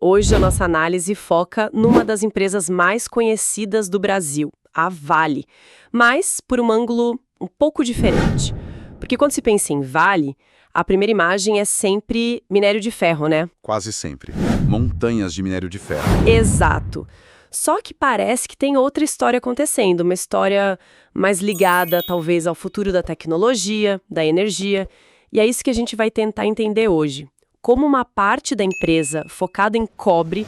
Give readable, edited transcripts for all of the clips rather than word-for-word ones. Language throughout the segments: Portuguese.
Hoje a nossa análise foca numa das empresas mais conhecidas do Brasil, a Vale, mas por um ângulo um pouco diferente. Porque quando se pensa em Vale, a primeira imagem é sempre minério de ferro, né? Quase sempre. Montanhas de minério de ferro. Exato. Só que parece que tem outra história acontecendo, uma história mais ligada, talvez, ao futuro da tecnologia, da energia. E é isso que a gente vai tentar entender hoje. Como uma parte da empresa focada em cobre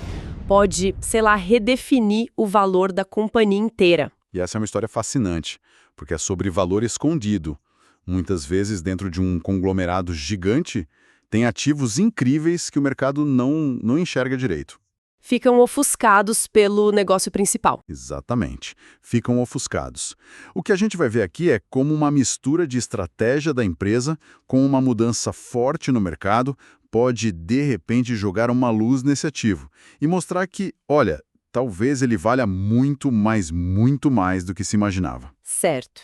pode, sei lá, redefinir o valor da companhia inteira. E essa é uma história fascinante, porque é sobre valor escondido. Muitas vezes, dentro de um conglomerado gigante, tem ativos incríveis que o mercado não enxerga direito. Ficam ofuscados pelo negócio principal. Exatamente. Ficam ofuscados. O que a gente vai ver aqui é como uma mistura de estratégia da empresa com uma mudança forte no mercado pode, de repente, jogar uma luz nesse ativo e mostrar que, olha, talvez ele valha muito mais do que se imaginava. Certo.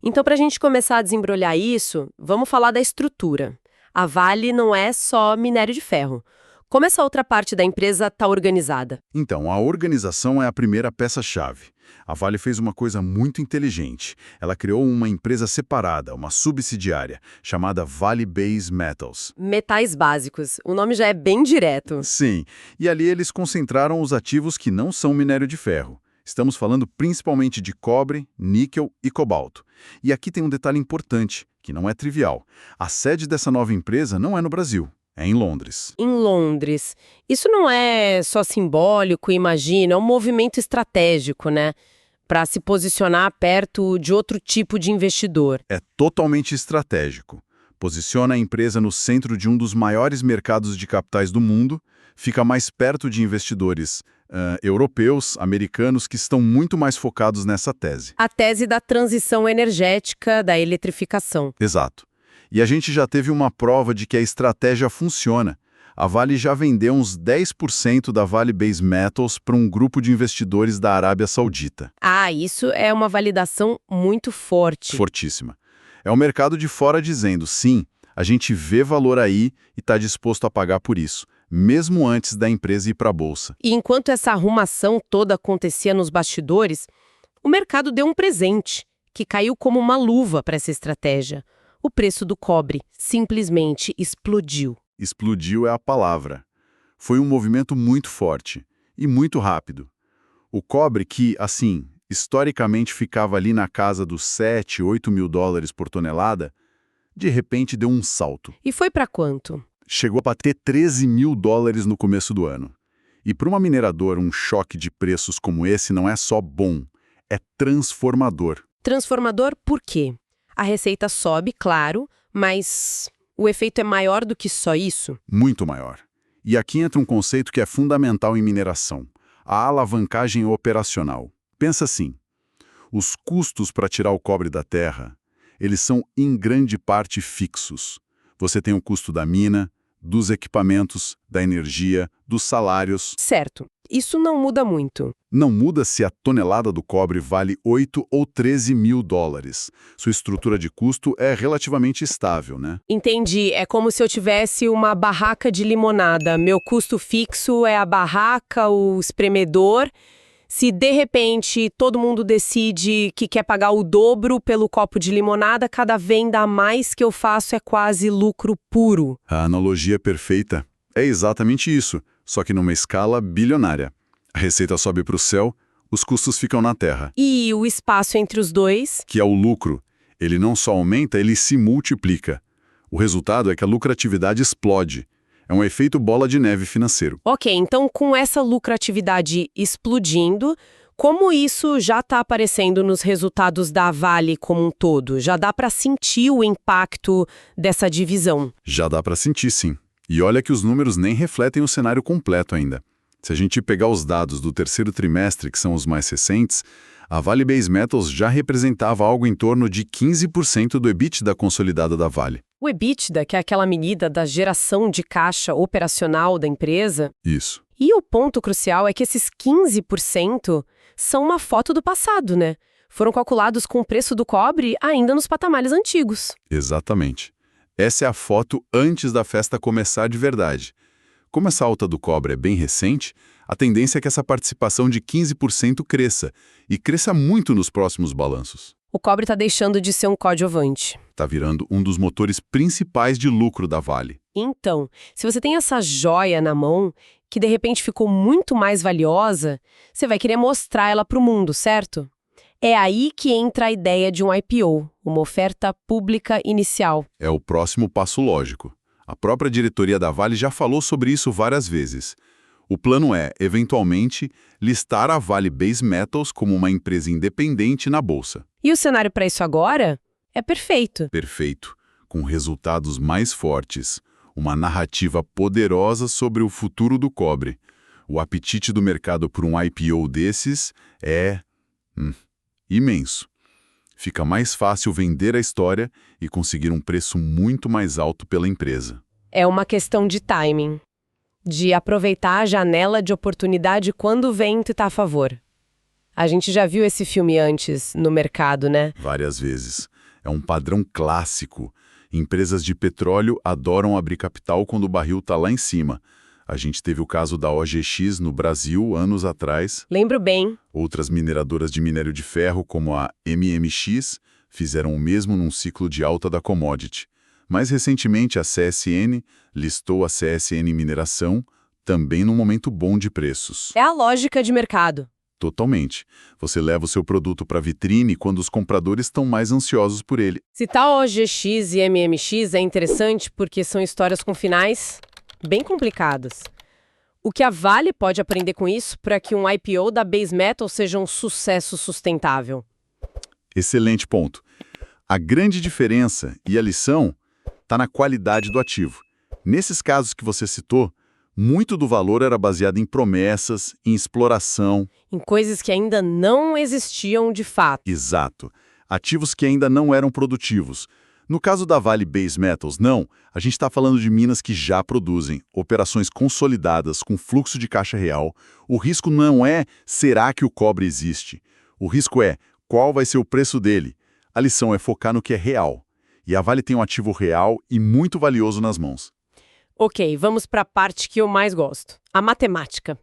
Então, para a gente começar a desembrulhar isso, vamos falar da estrutura. A Vale não é só minério de ferro. Como essa outra parte da empresa está organizada? Então, a organização é a primeira peça-chave. A Vale fez uma coisa muito inteligente. Ela criou uma empresa separada, uma subsidiária, chamada Vale Base Metals. Metais básicos. O nome já é bem direto. Sim, e ali eles concentraram os ativos que não são minério de ferro. Estamos falando principalmente de cobre, níquel e cobalto. E aqui tem um detalhe importante, que não é trivial. A sede dessa nova empresa não é no Brasil. É em Londres. Em Londres. Isso não é só simbólico, imagina, é um movimento estratégico, né? Para se posicionar perto de outro tipo de investidor. É totalmente estratégico. Posiciona a empresa no centro de um dos maiores mercados de capitais do mundo, fica mais perto de investidores europeus, americanos, que estão muito mais focados nessa tese. A tese da transição energética, da eletrificação. Exato. E a gente já teve uma prova de que a estratégia funciona. A Vale já vendeu uns 10% da Vale Base Metals para um grupo de investidores da Arábia Saudita. Ah, isso é uma validação muito forte. Fortíssima. É o mercado de fora dizendo, sim, a gente vê valor aí e está disposto a pagar por isso, mesmo antes da empresa ir para a bolsa. E enquanto essa arrumação toda acontecia nos bastidores, o mercado deu um presente, que caiu como uma luva para essa estratégia. O preço do cobre simplesmente explodiu. Explodiu é a palavra. Foi um movimento muito forte e muito rápido. O cobre que, assim, historicamente ficava ali na casa dos 7, 8 mil dólares por tonelada, de repente deu um salto. E foi para quanto? Chegou a bater 13 mil dólares no começo do ano. E para uma mineradora, um choque de preços como esse não é só bom, é transformador. Transformador por quê? A receita sobe, claro, mas o efeito é maior do que só isso? Muito maior. E aqui entra um conceito que é fundamental em mineração, a alavancagem operacional. Pensa assim, os custos para tirar o cobre da terra, eles são em grande parte fixos. Você tem o custo da mina, dos equipamentos, da energia, dos salários. Certo. Isso não muda muito. Não muda se a tonelada do cobre vale 8 ou 13 mil dólares. Sua estrutura de custo é relativamente estável, né? Entendi. É como se eu tivesse uma barraca de limonada. Meu custo fixo é a barraca, o espremedor. Se, de repente, todo mundo decide que quer pagar o dobro pelo copo de limonada, cada venda a mais que eu faço é quase lucro puro. A analogia é perfeita. É exatamente isso, só que numa escala bilionária. A receita sobe para o céu, os custos ficam na terra. E o espaço entre os dois? Que é o lucro. Ele não só aumenta, ele se multiplica. O resultado é que a lucratividade explode. É um efeito bola de neve financeiro. Ok, então com essa lucratividade explodindo, como isso já está aparecendo nos resultados da Vale como um todo? Já dá para sentir o impacto dessa divisão? Já dá para sentir, sim. E olha que os números nem refletem o cenário completo ainda. Se a gente pegar os dados do terceiro trimestre, que são os mais recentes, a Vale Base Metals já representava algo em torno de 15% do EBITDA consolidado da Vale. O EBITDA, que é aquela medida da geração de caixa operacional da empresa. Isso. E o ponto crucial é que esses 15% são uma foto do passado, né? Foram calculados com o preço do cobre ainda nos patamares antigos. Exatamente. Essa é a foto antes da festa começar de verdade. Como essa alta do cobre é bem recente, a tendência é que essa participação de 15% cresça, e cresça muito nos próximos balanços. O cobre está deixando de ser um coadjuvante. Está virando um dos motores principais de lucro da Vale. Então, se você tem essa joia na mão, que de repente ficou muito mais valiosa, você vai querer mostrar ela para o mundo, certo? É aí que entra a ideia de um IPO, uma oferta pública inicial. É o próximo passo lógico. A própria diretoria da Vale já falou sobre isso várias vezes. O plano é, eventualmente, listar a Vale Base Metals como uma empresa independente na Bolsa. E o cenário para isso agora é perfeito. Perfeito, com resultados mais fortes, uma narrativa poderosa sobre o futuro do cobre. O apetite do mercado por um IPO desses é imenso. Fica mais fácil vender a história e conseguir um preço muito mais alto pela empresa. É uma questão de timing, de aproveitar a janela de oportunidade quando o vento está a favor. A gente já viu esse filme antes no mercado, né? Várias vezes. É um padrão clássico. Empresas de petróleo adoram abrir capital quando o barril está lá em cima. A gente teve o caso da OGX no Brasil, anos atrás. Lembro bem. Outras mineradoras de minério de ferro, como a MMX, fizeram o mesmo num ciclo de alta da commodity. Mais recentemente, a CSN listou a CSN Mineração, também num momento bom de preços. É a lógica de mercado. Totalmente. Você leva o seu produto para a vitrine quando os compradores estão mais ansiosos por ele. Citar OGX e MMX é interessante porque são histórias com finais bem complicadas. O que a Vale pode aprender com isso para que um IPO da Base Metal seja um sucesso sustentável? Excelente ponto. A grande diferença e a lição está na qualidade do ativo. Nesses casos que você citou, muito do valor era baseado em promessas, em exploração. Em coisas que ainda não existiam de fato. Exato. Ativos que ainda não eram produtivos. No caso da Vale Base Metals, não. A gente está falando de minas que já produzem, operações consolidadas, com fluxo de caixa real. O risco não é será que o cobre existe. O risco é qual vai ser o preço dele. A lição é focar no que é real. E a Vale tem um ativo real e muito valioso nas mãos. Ok, vamos para a parte que eu mais gosto, a matemática.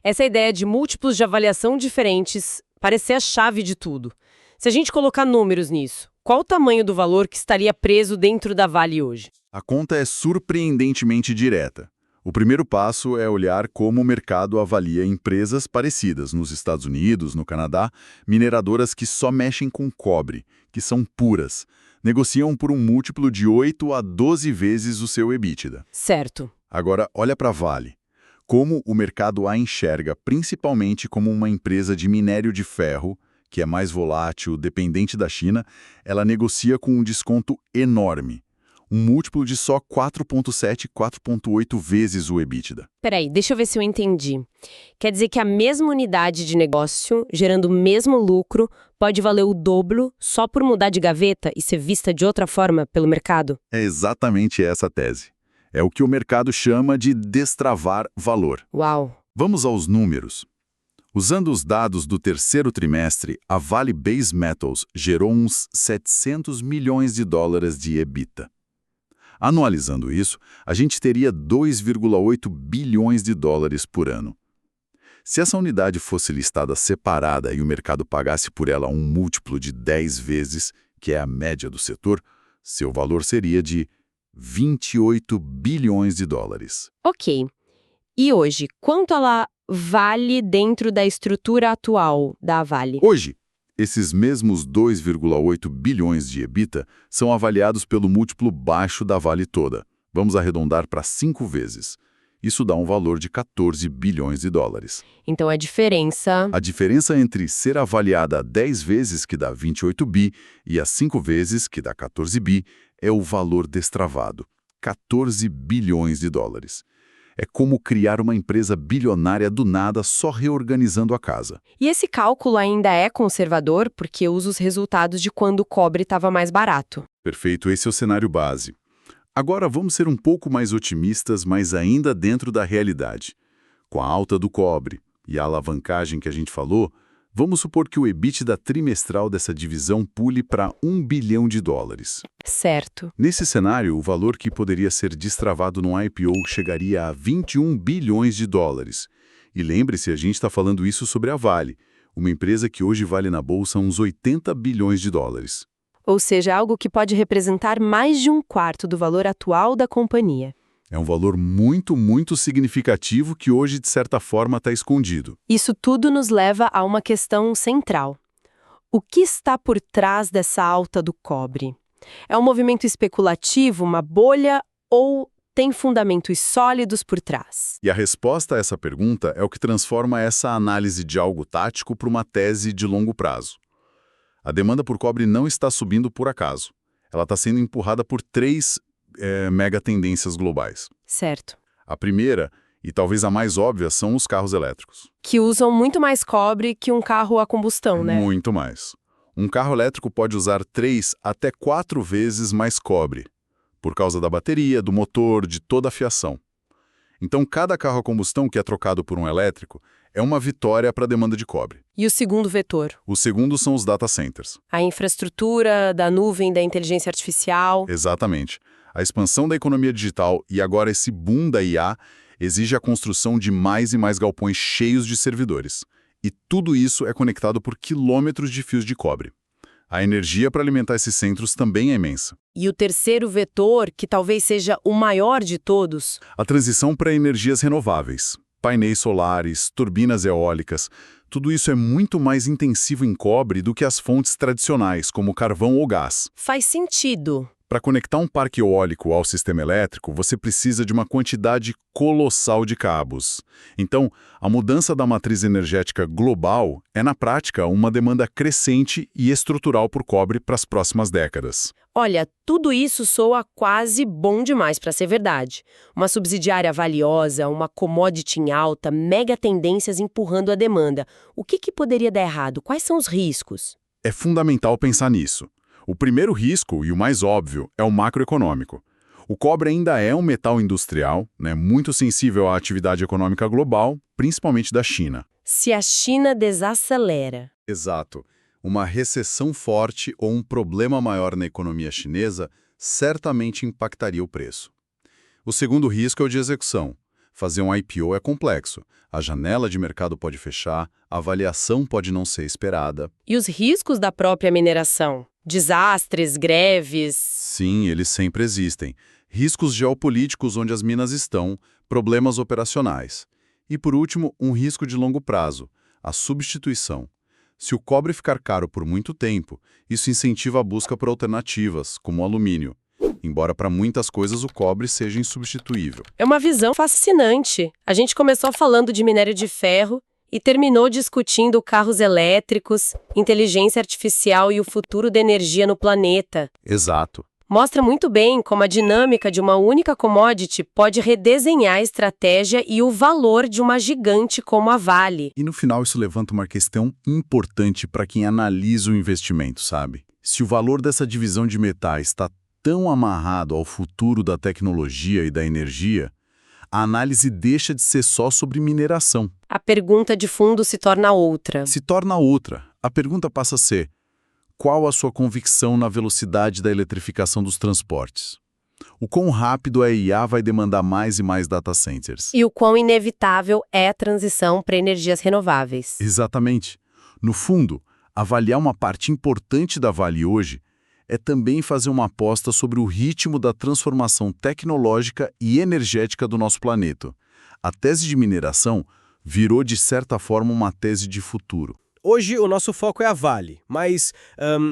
Essa ideia de múltiplos de avaliação diferentes parece ser a chave de tudo. Se a gente colocar números nisso, qual o tamanho do valor que estaria preso dentro da Vale hoje? A conta é surpreendentemente direta. O primeiro passo é olhar como o mercado avalia empresas parecidas nos Estados Unidos, no Canadá, mineradoras que só mexem com cobre, que são puras. Negociam por um múltiplo de 8 a 12 vezes o seu EBITDA. Certo. Agora, olha para a Vale. Como o mercado a enxerga principalmente como uma empresa de minério de ferro, que é mais volátil, dependente da China, ela negocia com um desconto enorme. Um múltiplo de só 4,7, 4,8 vezes o EBITDA. Peraí, deixa eu ver se eu entendi. Quer dizer que a mesma unidade de negócio, gerando o mesmo lucro, pode valer o dobro só por mudar de gaveta e ser vista de outra forma pelo mercado? É exatamente essa a tese. É o que o mercado chama de destravar valor. Uau! Vamos aos números. Usando os dados do terceiro trimestre, a Vale Base Metals gerou uns 700 milhões de dólares de EBITDA. Anualizando isso, a gente teria 2,8 bilhões de dólares por ano. Se essa unidade fosse listada separada e o mercado pagasse por ela um múltiplo de 10 vezes, que é a média do setor, seu valor seria de 28 bilhões de dólares. Ok. E hoje, quanto ela vale dentro da estrutura atual da Vale? Hoje, esses mesmos 2,8 bilhões de EBITDA são avaliados pelo múltiplo baixo da Vale toda. Vamos arredondar para 5 vezes. Isso dá um valor de 14 bilhões de dólares. Então a diferença... A diferença entre ser avaliada a 10 vezes, que dá 28 bi, e a 5 vezes, que dá 14 bi, é o valor destravado. 14 bilhões de dólares. É como criar uma empresa bilionária do nada só reorganizando a casa. E esse cálculo ainda é conservador porque usa os resultados de quando o cobre estava mais barato. Perfeito, esse é o cenário base. Agora vamos ser um pouco mais otimistas, mas ainda dentro da realidade. Com a alta do cobre e a alavancagem que a gente falou, Vamos supor que o EBITDA trimestral dessa divisão pule para US$ 1 bilhão. Certo. Nesse cenário, o valor que poderia ser destravado no IPO chegaria a US$ 21 bilhões. E lembre-se, a gente está falando isso sobre a Vale, uma empresa que hoje vale na bolsa uns US$ 80 bilhões. Ou seja, algo que pode representar mais de 1/4 do valor atual da companhia. É um valor muito, muito significativo que hoje, de certa forma, está escondido. Isso tudo nos leva a uma questão central. O que está por trás dessa alta do cobre? É um movimento especulativo, uma bolha, ou tem fundamentos sólidos por trás? E a resposta a essa pergunta é o que transforma essa análise de algo tático para uma tese de longo prazo. A demanda por cobre não está subindo por acaso. Ela está sendo empurrada por três megatendências globais. Certo. A primeira, e talvez a mais óbvia, são os carros elétricos. Que usam muito mais cobre que um carro a combustão, né? Muito mais. Um carro elétrico pode usar 3 até 4 vezes mais cobre, por causa da bateria, do motor, de toda a fiação. Então, cada carro a combustão que é trocado por um elétrico é uma vitória para a demanda de cobre. E o segundo vetor? O segundo são os data centers. A infraestrutura da nuvem, da inteligência artificial. Exatamente. A expansão da economia digital e agora esse boom da IA exige a construção de mais e mais galpões cheios de servidores. E tudo isso é conectado por quilômetros de fios de cobre. A energia para alimentar esses centros também é imensa. E o terceiro vetor, que talvez seja o maior de todos? A transição para energias renováveis. Painéis solares, turbinas eólicas, tudo isso é muito mais intensivo em cobre do que as fontes tradicionais, como carvão ou gás. Faz sentido. Para conectar um parque eólico ao sistema elétrico, você precisa de uma quantidade colossal de cabos. Então, a mudança da matriz energética global é, na prática, uma demanda crescente e estrutural por cobre para as próximas décadas. Olha, tudo isso soa quase bom demais para ser verdade. Uma subsidiária valiosa, uma commodity em alta, mega tendências empurrando a demanda. O que poderia dar errado? Quais são os riscos? É fundamental pensar nisso. O primeiro risco, e o mais óbvio, é o macroeconômico. O cobre ainda é um metal industrial, muito sensível à atividade econômica global, principalmente da China. Se a China desacelera. Exato. Uma recessão forte ou um problema maior na economia chinesa certamente impactaria o preço. O segundo risco é o de execução. Fazer um IPO é complexo. A janela de mercado pode fechar, a avaliação pode não ser esperada. E os riscos da própria mineração? Desastres, greves... Sim, eles sempre existem. Riscos geopolíticos onde as minas estão, problemas operacionais. E, por último, um risco de longo prazo, a substituição. Se o cobre ficar caro por muito tempo, isso incentiva a busca por alternativas, como o alumínio. Embora para muitas coisas o cobre seja insubstituível. É uma visão fascinante. A gente começou falando de minério de ferro e terminou discutindo carros elétricos, inteligência artificial e o futuro da energia no planeta. Exato. Mostra muito bem como a dinâmica de uma única commodity pode redesenhar a estratégia e o valor de uma gigante como a Vale. E no final isso levanta uma questão importante para quem analisa o investimento, sabe? Se o valor dessa divisão de metais está tão amarrado ao futuro da tecnologia e da energia, a análise deixa de ser só sobre mineração. A pergunta de fundo se torna outra. A pergunta passa a ser: qual a sua convicção na velocidade da eletrificação dos transportes? O quão rápido a IA vai demandar mais e mais data centers? E o quão inevitável é a transição para energias renováveis? Exatamente. No fundo, avaliar uma parte importante da Vale hoje é também fazer uma aposta sobre o ritmo da transformação tecnológica e energética do nosso planeta. A tese de mineração virou, de certa forma, uma tese de futuro. Hoje o nosso foco é a Vale, mas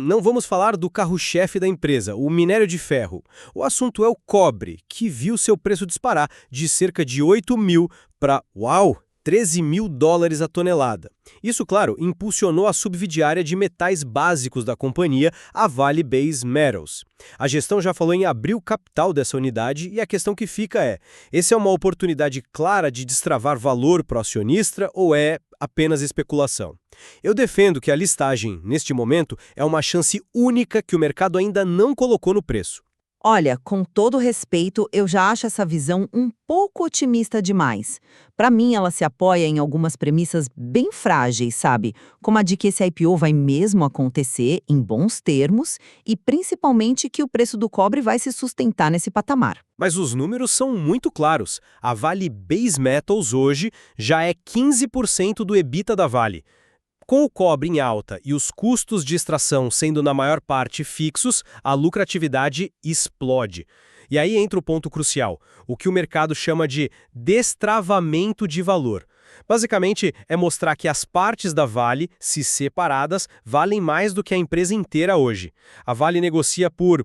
não vamos falar do carro-chefe da empresa, o minério de ferro. O assunto é o cobre, que viu seu preço disparar de cerca de 8 mil para, $13 mil a tonelada. Isso, claro, impulsionou a subsidiária de metais básicos da companhia, a Vale Base Metals. A gestão já falou em abrir o capital dessa unidade e a questão que fica é: essa é uma oportunidade clara de destravar valor para o acionista ou é apenas especulação? Eu defendo que a listagem, neste momento, é uma chance única que o mercado ainda não colocou no preço. Olha, com todo respeito, eu já acho essa visão um pouco otimista demais. Para mim, ela se apoia em algumas premissas bem frágeis, sabe? Como a de que esse IPO vai mesmo acontecer em bons termos e principalmente que o preço do cobre vai se sustentar nesse patamar. Mas os números são muito claros. A Vale Base Metals hoje já é 15% do EBITDA da Vale. Com o cobre em alta e os custos de extração sendo na maior parte fixos, a lucratividade explode. E aí entra o ponto crucial, o que o mercado chama de destravamento de valor. Basicamente, é mostrar que as partes da Vale, se separadas, valem mais do que a empresa inteira hoje. A Vale negocia por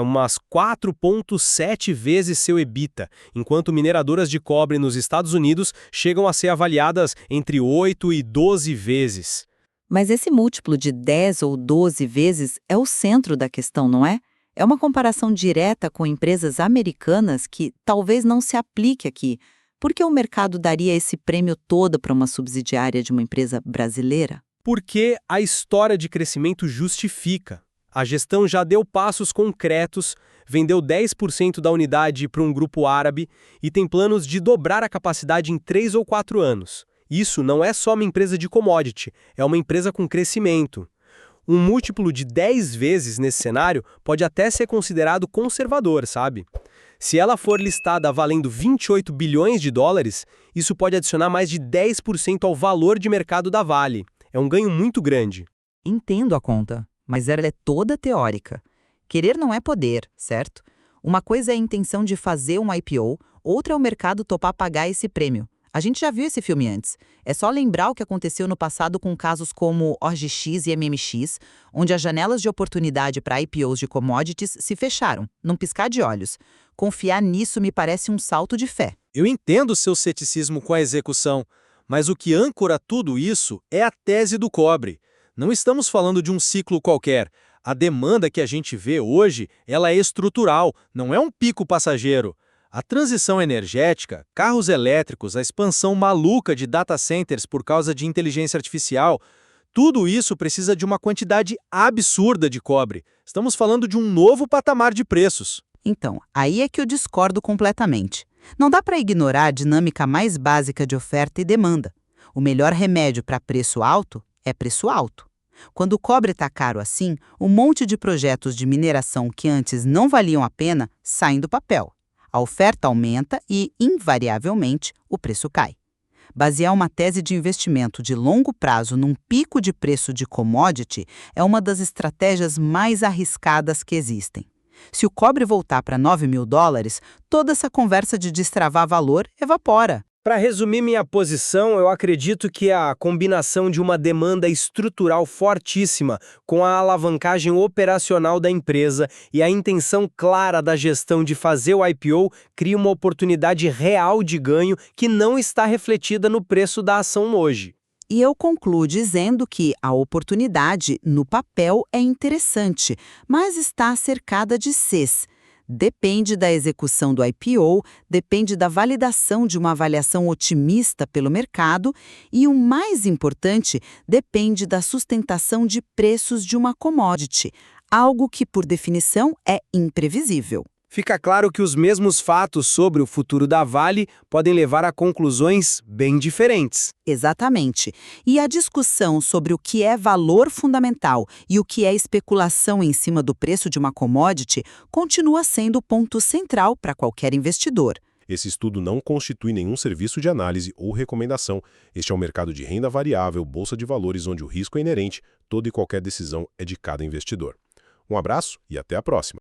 umas 4,7 vezes seu EBITDA, enquanto mineradoras de cobre nos Estados Unidos chegam a ser avaliadas entre 8 e 12 vezes. Mas esse múltiplo de 10 ou 12 vezes é o centro da questão, não é? É uma comparação direta com empresas americanas que talvez não se aplique aqui. Por que o mercado daria esse prêmio todo para uma subsidiária de uma empresa brasileira? Porque a história de crescimento justifica. A gestão já deu passos concretos, vendeu 10% da unidade para um grupo árabe e tem planos de dobrar a capacidade em 3 ou 4 anos. Isso não é só uma empresa de commodity, é uma empresa com crescimento. Um múltiplo de 10 vezes nesse cenário pode até ser considerado conservador, sabe? Se ela for listada valendo 28 bilhões de dólares, isso pode adicionar mais de 10% ao valor de mercado da Vale. É um ganho muito grande. Entendo a conta, mas ela é toda teórica. Querer não é poder, certo? Uma coisa é a intenção de fazer um IPO, outra é o mercado topar pagar esse prêmio. A gente já viu esse filme antes. É só lembrar o que aconteceu no passado com casos como OGX e MMX, onde as janelas de oportunidade para IPOs de commodities se fecharam, num piscar de olhos. Confiar nisso me parece um salto de fé. Eu entendo o seu ceticismo com a execução, mas o que âncora tudo isso é a tese do cobre. Não estamos falando de um ciclo qualquer. A demanda que a gente vê hoje, ela é estrutural, não é um pico passageiro. A transição energética, carros elétricos, a expansão maluca de data centers por causa de inteligência artificial, tudo isso precisa de uma quantidade absurda de cobre. Estamos falando de um novo patamar de preços. Então, aí é que eu discordo completamente. Não dá para ignorar a dinâmica mais básica de oferta e demanda. O melhor remédio para preço alto é preço alto. Quando o cobre está caro assim, um monte de projetos de mineração que antes não valiam a pena saem do papel. A oferta aumenta e, invariavelmente, o preço cai. Basear uma tese de investimento de longo prazo num pico de preço de commodity é uma das estratégias mais arriscadas que existem. Se o cobre voltar para 9 mil dólares, toda essa conversa de destravar valor evapora. Para resumir minha posição, eu acredito que a combinação de uma demanda estrutural fortíssima com a alavancagem operacional da empresa e a intenção clara da gestão de fazer o IPO cria uma oportunidade real de ganho que não está refletida no preço da ação hoje. E eu concluo dizendo que a oportunidade, no papel, é interessante, mas está cercada de Cs. Depende da execução do IPO, depende da validação de uma avaliação otimista pelo mercado e, o mais importante, depende da sustentação de preços de uma commodity, algo que, por definição, é imprevisível. Fica claro que os mesmos fatos sobre o futuro da Vale podem levar a conclusões bem diferentes. Exatamente. E a discussão sobre o que é valor fundamental e o que é especulação em cima do preço de uma commodity continua sendo o ponto central para qualquer investidor. Esse estudo não constitui nenhum serviço de análise ou recomendação. Este é um mercado de renda variável, bolsa de valores, onde o risco é inerente, toda e qualquer decisão é de cada investidor. Um abraço e até a próxima.